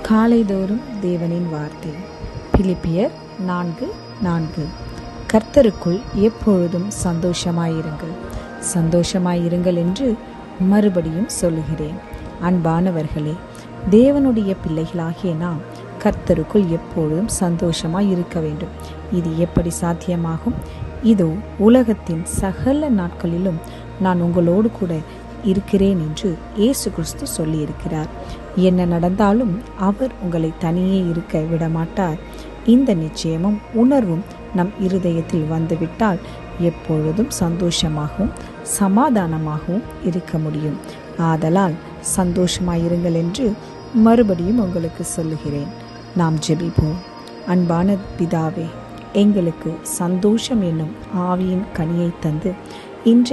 காலைதோறும் தேவனின் வார்த்தை. பிலிப்பியர் 4:4. கர்த்தருக்குள் எப்பொழுதும் சந்தோஷமாயிருங்கள், சந்தோஷமாயிருங்கள் என்று மறுபடியும் சொல்லுகிறேன். அன்பானவர்களே, தேவனுடைய பிள்ளைகளாகிய நாம் கர்த்தருக்குள் எப்பொழுதும் சந்தோஷமாய் இருக்க வேண்டும். இது எப்படி சாத்தியமாகும்? இதோ உலகத்தின் சகல நாட்களிலும் நான் உங்களோடு கூட இருக்கிறேன் என்று இயேசு கிறிஸ்து சொல்லியிருக்கிறார். என்ன நடந்தாலும் அவர் உங்களை தனியே இருக்க விடமாட்டார். இந்த நிச்சயமும் உணர்வும் நம் இருதயத்தில் வந்துவிட்டால் எப்பொழுதும் சந்தோஷமாகவும் சமாதானமாகவும் இருக்க முடியும். ஆதலால் சந்தோஷமாயிருங்கள் என்று மறுபடியும் உங்களுக்கு சொல்லுகிறேன். நாம் ஜெபிப்போம். அன்பான பிதாவே, எங்களுக்கு சந்தோஷம் என்னும் ஆவியின் கனியை தந்து இன்றைக்கு